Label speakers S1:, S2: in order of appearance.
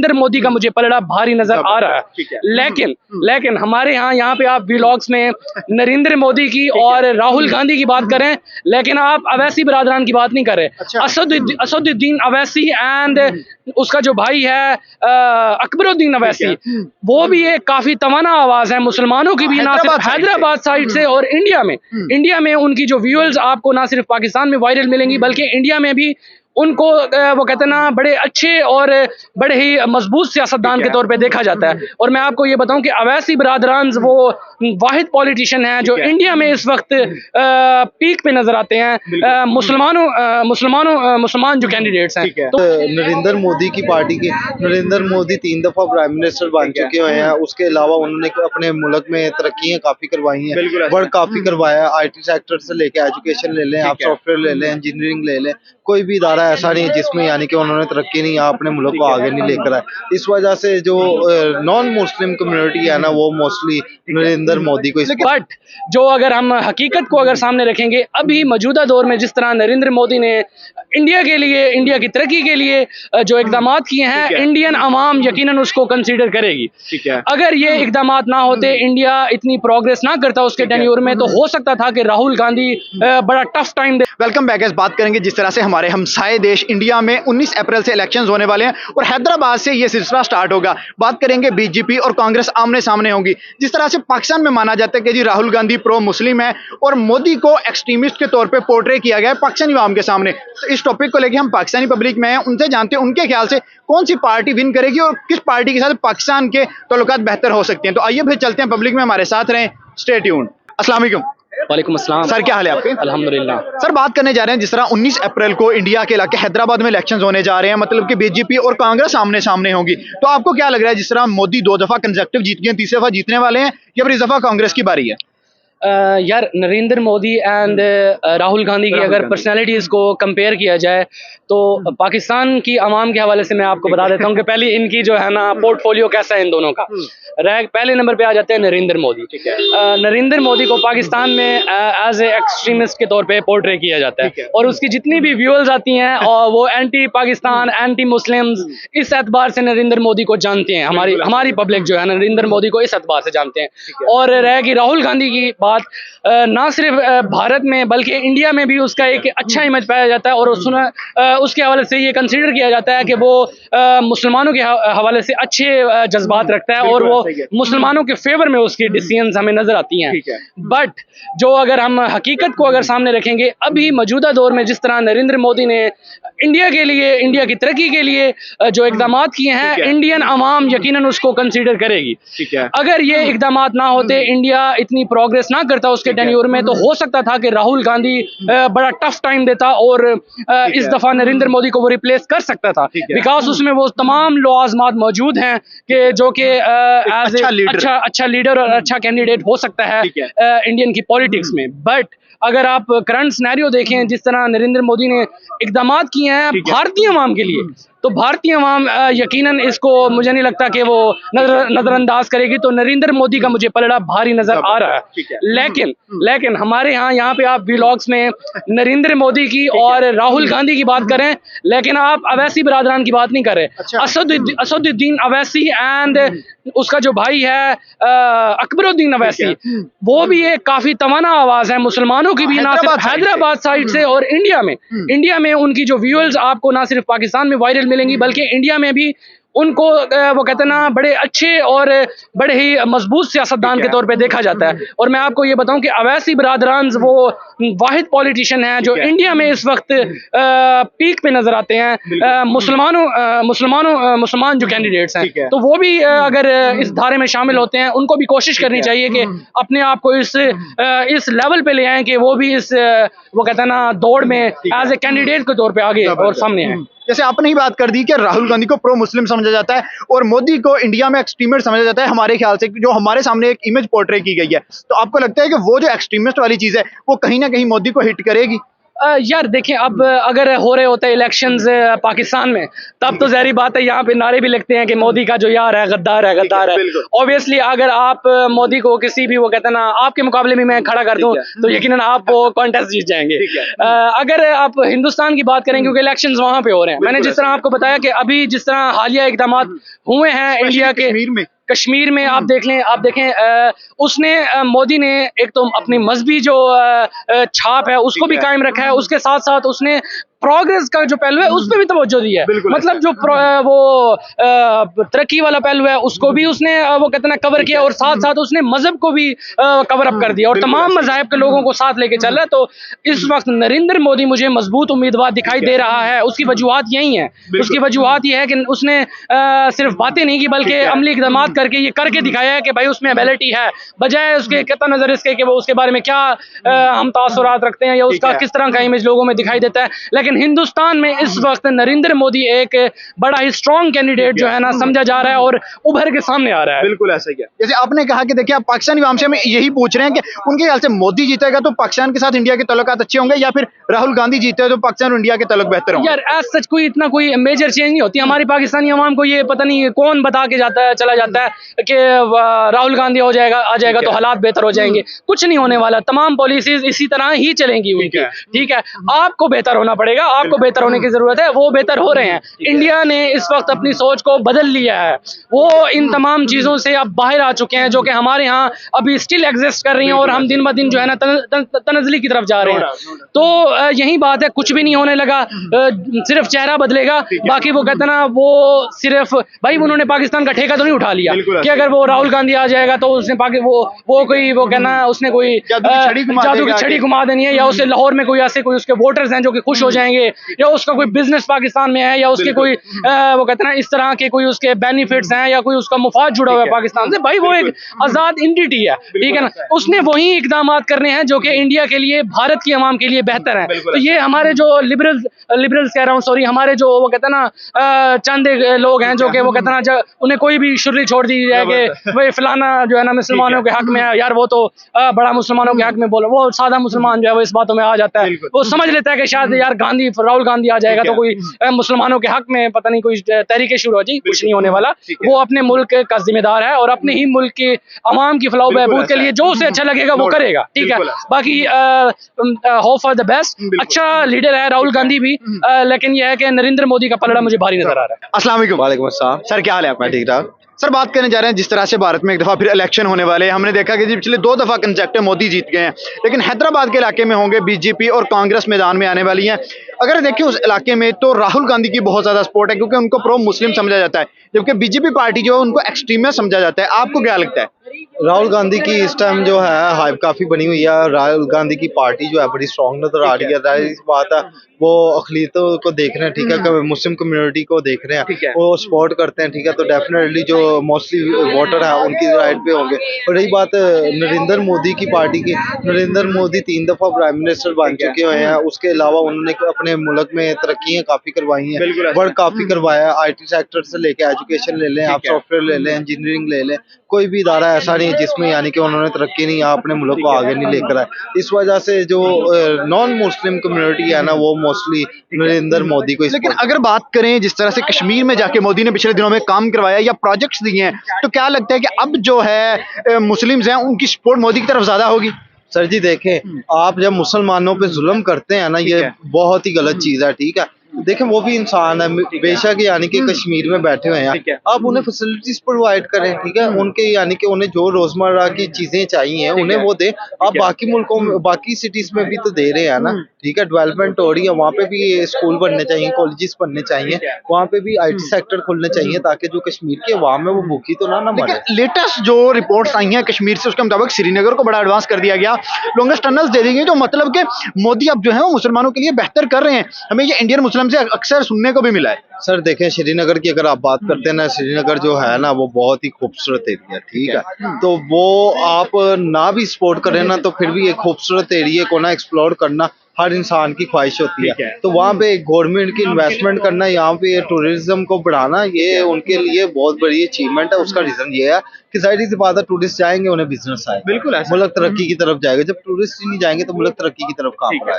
S1: नरेंद्र मोदी का मुझे पलड़ा भारी नजर आ रहा है। लेकिन हमारे यहाँ पे आप व्लॉग्स में नरेंद्र मोदी की और राहुल गांधी की बात करें, लेकिन आप अवैसी बिरादरान की बात नहीं कर रहे। असदुद्दीन अवैसी एंड उसका जो भाई है अकबरुद्दीन अवैसी, वो भी एक काफी तवाना आवाज है मुसलमानों की भी, ना सिर्फ हैदराबाद साइड से और इंडिया में उनकी जो व्यूअर्स आपको ना सिर्फ पाकिस्तान में वायरल मिलेंगी बल्कि इंडिया में भी उनको वो कहते हैं ना बड़े अच्छे और बड़े ही मजबूत सियासतदान के तौर पे देखा जाता है। और मैं आपको ये बताऊं कि अवैसी बिरादरान वो वाहिद पॉलिटिशियन हैं जो इंडिया में इस वक्त पीक पे नजर आते हैं। मुसलमान जो कैंडिडेट्स हैं।
S2: तो नरेंद्र मोदी की पार्टी के नरेंद्र मोदी 3 दफा प्राइम मिनिस्टर बन चुके हुए हैं। उसके अलावा उन्होंने अपने मुल्क में तरक्की काफी करवाई हैं, वर्क काफी करवाया है। IT सेक्टर से लेके एजुकेशन ले लें, आप सॉफ्टवेयर ले लें, इंजीनियरिंग ले लें, कोई भी इदारा ऐसा नहीं है जिसमें यानी कि उन्होंने तरक्की नहीं अपने मुल्क को आगे नहीं लेकर आए। इस वजह से जो नॉन मुस्लिम कम्युनिटी है ना, वो मोस्टली नरेंद्र मोदी को
S1: बट जो अगर हम हकीकत को अगर सामने रखेंगे, अभी मौजूदा दौर में जिस तरह नरेंद्र मोदी ने इंडिया के लिए, इंडिया की तरक्की के लिए जो इकदाम किए हैं, इंडियन अवाम यकीनन उसको कंसीडर करेगी। अगर ये इकदाम ना होते, इंडिया इतनी प्रोग्रेस ना करता उसके टेन्योर में, तो हो सकता था कि राहुल गांधी बड़ा टफ टाइम दे।
S3: Welcome back. बात करेंगे जिस तरह से हमारे हमसाए देश इंडिया में 19 अप्रैल से इलेक्शंस होने वाले हैं और हैदराबाद से ये सिलसिला स्टार्ट होगा। बात करेंगे बीजेपी और कांग्रेस आमने सामने होंगी। जिस तरह से पाकिस्तान में माना जाता है कि जी राहुल गांधी प्रो मुस्लिम है और मोदी को एक्सट्रीमिस्ट के तौर पे पोर्ट्रे किया गया है पाकिस्तानी आवाम के सामने। तो इस टॉपिक को लेकर हम पाकिस्तानी पब्लिक में हैं, उनसे जानते हैं उनके ख्याल से कौन सी पार्टी विन करेगी और किस पार्टी के साथ पाकिस्तान के ताल्लुकात बेहतर हो सकते हैं। तो आइए फिर चलते हैं पब्लिक में, हमारे साथ रहें, स्टे ट्यून्ड। अस्सलाम वालेकुम।
S1: वालेकुम अस्सलाम
S3: सर, क्या हाल है आपके?
S1: अल्हम्दुलिल्लाह।
S3: सर, बात करने जा रहे हैं जिस तरह 19 अप्रैल को इंडिया के इलाके हैदराबाद में इलेक्शंस होने जा रहे हैं, मतलब कि बीजेपी और कांग्रेस आमने सामने होंगी। तो आपको क्या लग रहा है, जिस तरह मोदी 2 दफा कंसेक्टिव जीत गए, 3री दफा जीतने वाले हैं या फिर इस दफा कांग्रेस की बारी है?
S1: यार, नरेंद्र मोदी एंड राहुल गांधी की अगर पर्सनालिटीज़ को कंपेयर किया जाए तो पाकिस्तान की आवाम के हवाले से मैं आपको बता देता हूँ कि पहले इनकी जो है ना पोर्टफोलियो कैसा है इन दोनों का। पहले नंबर पे आ जाते हैं नरेंद्र मोदी। नरेंद्र मोदी को पाकिस्तान में एज ए एक्सट्रीमिस्ट के तौर पे पोर्ट्रे किया जाता है और उसकी जितनी भी व्यूअर्स आती हैं और वो एंटी पाकिस्तान, एंटी मुस्लिम्स, इस एतबार से नरेंद्र मोदी को जानते हैं। हमारी पब्लिक जो है नरेंद्र मोदी को इस एतबार से जानते हैं। और रहेगी राहुल गांधी की बात, ना सिर्फ भारत में बल्कि इंडिया में भी उसका एक अच्छा इमेज पाया जाता है और उसके हवाले से ये कंसीडर किया जाता है कि वो मुसलमानों के हवाले से अच्छे जज्बात रखता है और वो मुसलमानों के फेवर में उसकी डिसीजंस हमें नजर आती हैं। बट जो अगर हम हकीकत को अगर सामने रखेंगे, अभी मौजूदा दौर में जिस तरह नरेंद्र मोदी ने इंडिया के लिए, इंडिया की तरक्की के लिए जो इकदाम किए हैं, इंडियन अवाम यकीनन उसको कंसीडर करेगी। अगर ये इकदाम ना होते, इंडिया इतनी प्रोग्रेस ना करता उसके टेन्योर में, तो हो सकता था कि राहुल गांधी बड़ा टफ टाइम देता और इस दफा नरेंद्र मोदी को वो रिप्लेस कर सकता था, बिकॉज उसमें वो तमाम लवाजमात मौजूद हैं कि जो कि अच्छा लीडर और अच्छा कैंडिडेट हो सकता है इंडियन की पॉलिटिक्स में। बट अगर आप करंट सिनेरियो देखें, जिस तरह नरेंद्र मोदी ने इकदाम किए हैं भारतीय अवाम के लिए, तो भारतीय अवाम यकीनन इसको मुझे नहीं लगता कि वो नजरअंदाज करेगी। तो नरेंद्र मोदी का मुझे पलड़ा भारी नजर आ रहा है। लेकिन हमारे यहाँ पे आप व्लॉग्स में नरेंद्र मोदी की और राहुल गांधी की बात करें, लेकिन आप अवैसी बिरादरान की बात नहीं कर रहे। असदुद्दीन अवैसी एंड उसका जो भाई है अकबरुद्दीन अवैसी, वो भी एक काफी तवाना आवाज है मुसलमानों की भी, ना सिर्फ हैदराबाद साइड से और इंडिया में उनकी जो व्यूअर्स आपको ना सिर्फ पाकिस्तान में वायरल मिलेंगी बल्कि इंडिया में भी उनको वो कहते हैं ना बड़े अच्छे और बड़े ही मजबूत सियासतदान के तौर पे देखा जाता है। और मैं आपको ये बताऊं कि अवैसी बिरादरान वो वाहिद पॉलिटिशियन हैं जो इंडिया में इस वक्त पीक पे नजर आते हैं। मुसलमान जो कैंडिडेट्स हैं, तो वो भी अगर इस धारे में शामिल होते हैं, उनको भी कोशिश करनी चाहिए कि अपने आप को इस लेवल पे ले आए कि वो भी इस वो कहते हैं ना दौड़ में एज ए कैंडिडेट के तौर पे आगे और सामने आए।
S3: जैसे आपने ही बात कर दी कि राहुल गांधी को प्रो मुस्लिम समझा जाता है और मोदी को इंडिया में एक्सट्रीमिस्ट समझा जाता है, हमारे ख्याल से जो हमारे सामने एक इमेज पोर्ट्रे की गई है। तो आपको लगता है कि वो जो एक्सट्रीमिस्ट वाली चीज है वो कहीं ना कहीं मोदी को हिट करेगी?
S1: यार देखें, अब अगर हो रहे होते इलेक्शंस पाकिस्तान में, तब तो ज़ाहिर बात है यहाँ पे नारे भी लगते हैं कि मोदी का जो यार है गद्दार है, गद्दार है। ऑब्वियसली अगर आप मोदी को किसी भी, वो कहते हैं ना, आपके मुकाबले में मैं खड़ा कर दूं तो यकीनन आप वो कॉन्टेस्ट जीत जाएंगे। अगर आप हिंदुस्तान की बात करें, क्योंकि इलेक्शंस वहाँ पे हो रहे हैं, मैंने जिस तरह आपको बताया कि अभी जिस तरह हालिया इकदाम हुए हैं इंडिया के कश्मीर में, आप देखें उसने मोदी ने एक तो अपनी मजहबी जो छाप है उसको भी कायम रखा है, उसके साथ साथ उसने प्रोग्रेस का जो पहलू है उस पर भी तवज्जो दी है। मतलब जो वो तरक्की वाला पहलू है उसको भी उसने वो कहते हैं कवर किया, और साथ साथ उसने मजहब को भी कवर अप कर दिया और तमाम मज़ाहिब के लोगों को साथ लेके चल रहा है। तो इस वक्त नरेंद्र मोदी मुझे मजबूत उम्मीदवार दिखाई दे रहा है। उसकी वजूहत यही है, उसकी वजूहत ये है कि उसने सिर्फ बातें नहीं की बल्कि अमली इक़दाम करके ये करके दिखाया है कि भाई उसमें एबिलिटी है, बजाय उसके कहता नजर इसके कि वो उसके बारे में क्या हम तासुरात रखते हैं या उसका किस तरह का इमेज लोगों में दिखाई देता है। लेकिन हिंदुस्तान में इस वक्त नरेंद्र मोदी एक बड़ा ही स्ट्रॉन्ग कैंडिडेट जो है ना समझा जा रहा है और उभर के सामने आ रहा है।
S3: बिल्कुल ऐसा ही है। जैसे आपने कहा कि देखिए आप पाकिस्तानी आवाम से हमें यही पूछ रहे हैं कि उनके ख्याल से मोदी जीतेगा तो पाकिस्तान के साथ इंडिया के ताल्लुकात अच्छे होंगे, या फिर राहुल गांधी जीते तो पाकिस्तान और इंडिया के ताल्लुक बेहतर होंगे?
S1: यार एज सच कोई इतना कोई मेजर चेंज नहीं होती। हमारी पाकिस्तानी अवाम को ये पता नहीं कौन बता के चला जाता है कि राहुल गांधी आ जाएगा तो हालात बेहतर हो जाएंगे। कुछ नहीं होने वाला, तमाम पॉलिसीज इसी तरह ही चलेंगी उनकी। ठीक है, आपको बेहतर होना पड़ेगा, आपको बेहतर होने की जरूरत है, वो बेहतर हो रहे हैं। इंडिया ने इस वक्त अपनी सोच को बदल लिया है, वो इन तमाम चीजों से अब बाहर आ चुके हैं जो कि हमारे यहाँ अभी स्टिल एग्जिस्ट कर रही हैं और हम दिन ब दिन जो है ना तनज़ली की तरफ जा रहे हैं। तो यही बात है, कुछ भी नहीं होने लगा, सिर्फ चेहरा बदलेगा। बाकी वो कहते ना, वो सिर्फ भाई उन्होंने पाकिस्तान का ठेका तो नहीं उठा लिया कि अगर वो राहुल गांधी आ जाएगा तो उसने वो कोई वो कहना उसने कोई जादू की छड़ी घुमा देनी है, या उससे लाहौर में कोई ऐसे कोई उसके वोटर्स हैं जो कि खुश हो जाएंगे, या उसका कोई बिजनेस पाकिस्तान में है, या उसके कोई वो कहते हैं इस तरह के कोई उसके बेनिफिट्स हैं, या कोई उसका मुफाद जुड़ा हुआ है पाकिस्तान से। भाई वो एक आजाद एंटिटी है, ठीक है ना। उसने वही इकदाम करने हैं जो कि इंडिया के लिए, भारत की आवाम के लिए बेहतर है। तो ये हमारे जो लिबरल्स कह रहा हूँ, सॉरी, हमारे जो वो कहते हैं ना चंद लोग हैं जो कि वो कहते हैं ना, उन्हें कोई भी शुर्री छोड़ दी जाए कि भाई फलाना जो है ना मुसलमानों के हक में है, यार वो तो बड़ा मुसलमानों के हक में बोला, वो सादा मुसलमान जो है वो इस बातों में आ जाता है, वो समझ लेता है कि शायद यार राहुल गांधी आ जाएगा तो कोई मुसलमानों के हक में पता नहीं कोई तहरीकें शुरू हो जाएगी। कुछ नहीं होने वाला, वो अपने मुल्क का जिम्मेदार है और अपने ही मुल्क के अवाम की फलाह बहबूद के लिए जो उसे अच्छा लगेगा वो करेगा। ठीक है, बाकी होप फॉर द बेस्ट। अच्छा लीडर है राहुल गांधी भी, लेकिन यह है कि नरेंद्र मोदी का पलड़ा मुझे भारी नजर आ रहा है।
S3: अस्सलाम वालेकुम।
S2: वालेकुम अस्सलाम
S3: सर, क्या हाल है आपका?
S2: ठीक ठाक
S3: सर, बात करने जा रहे हैं जिस तरह से भारत में एक दफा फिर इलेक्शन होने वाले हैं। हमने देखा कि जी पिछले 2 दफा कंसेक्टिव मोदी जीत गए हैं, लेकिन हैदराबाद के इलाके में होंगे बीजेपी और कांग्रेस मैदान में आने वाली हैं। अगर देखिए उस इलाके में तो राहुल गांधी की बहुत ज्यादा सपोर्ट है क्योंकि उनको प्रो मुस्लिम समझा जाता है, जबकि बीजेपी पार्टी जो है उनको एक्सट्रीमिस्ट समझा जाता है। आपको क्या लगता है?
S2: राहुल गांधी की इस टाइम जो है हाइप काफी बनी हुई है। राहुल गांधी की पार्टी जो है बड़ी स्ट्रॉन्ग नजर आ रही है। इस बात है, वो अखिलियतों को देख रहे हैं, ठीक है, मुस्लिम कम्युनिटी को देख रहे हैं, वो सपोर्ट करते हैं, ठीक है। तो डेफिनेटली जो मोस्टली वोटर है उनकी राइट पे होंगे। और रही बात नरेंद्र मोदी की पार्टी की, नरेंद्र मोदी 3 दफा प्राइम मिनिस्टर बन चुके हुए हैं। उसके अलावा उन्होंने अपने मुल्क में तरक्कियां काफी करवाई हैं, वर्क काफी करवाया। IT सेक्टर से लेके एजुकेशन ले लें, आप सॉफ्टवेयर ले लें, इंजीनियरिंग ले लें, कोई भी इदारा ऐसा नहीं जिसमें यानी कि उन्होंने तरक्की नहीं या अपने मुल्क को आगे नहीं लेकर आए। इस वजह से जो नॉन मुस्लिम कम्युनिटी है ना, वो मोस्टली नरेंद्र मोदी को।
S3: लेकिन अगर बात करें जिस तरह से कश्मीर में जाके मोदी ने पिछले दिनों में काम करवाया या प्रोजेक्ट्स दिए हैं, तो क्या लगता है कि अब जो है मुस्लिम्स हैं उनकी सपोर्ट मोदी की तरफ ज्यादा होगी?
S2: सर जी देखें, आप जब मुसलमानों पे जुल्म करते हैं ना, ये बहुत ही गलत चीज है, ठीक है। देखें, वो भी इंसान है, बेशक यानी कि कश्मीर में बैठे हुए हैं, आप उन्हें फैसिलिटीज प्रोवाइड करें, ठीक है। उनके यानी कि उन्हें जो रोजमर्रा की चीजें चाहिए उन्हें वो दे। आप बाकी मुल्कों में, बाकी सिटीज में भी तो दे रहे हैं ना, ठीक है। डेवलपमेंट हो रही है, वहाँ पे भी स्कूल बनने चाहिए, कॉलेजेस बनने चाहिए, वहाँ पे भी IT सेक्टर खुलने चाहिए ताकि जो कश्मीर के अवाम है वो भूखी तो ना मरे।
S3: लेटेस्ट जो रिपोर्ट्स आई हैं कश्मीर से, उसके मुताबिक श्रीनगर को बड़ा एडवांस कर दिया गया, लॉन्गेस्ट टनल्स दे दी गई, जो मतलब कि मोदी अब जो है वो मुसलमानों के लिए बेहतर कर रहे हैं। हमें ये इंडियन मुस्लिम से अक्सर सुनने को भी मिला है।
S2: सर देखें, श्रीनगर की अगर आप बात करते हैं ना, श्रीनगर जो है ना वो बहुत ही खूबसूरत एरिया, ठीक है। तो वो आप ना भी सपोर्ट करें ना, तो फिर भी एक खूबसूरत एरिया को ना एक्सप्लोर करना हर इंसान की ख्वाहिश होती है। तो वहाँ पे गवर्नमेंट की इन्वेस्टमेंट करना, यहाँ पे टूरिज्म को बढ़ाना, ये उनके लिए बहुत बड़ी अचीवमेंट है। उसका रीजन ये है कि जाहिर सी बात है, टूरिस्ट जाएंगे उन्हें बिजनेस आएगा,
S3: बिल्कुल
S2: मुल्क तरक्की की तरफ जाएगा। जब टूरिस्ट ही नहीं जाएंगे तो मुल्क तरक्की की तरफ कहाँ पर आएगा?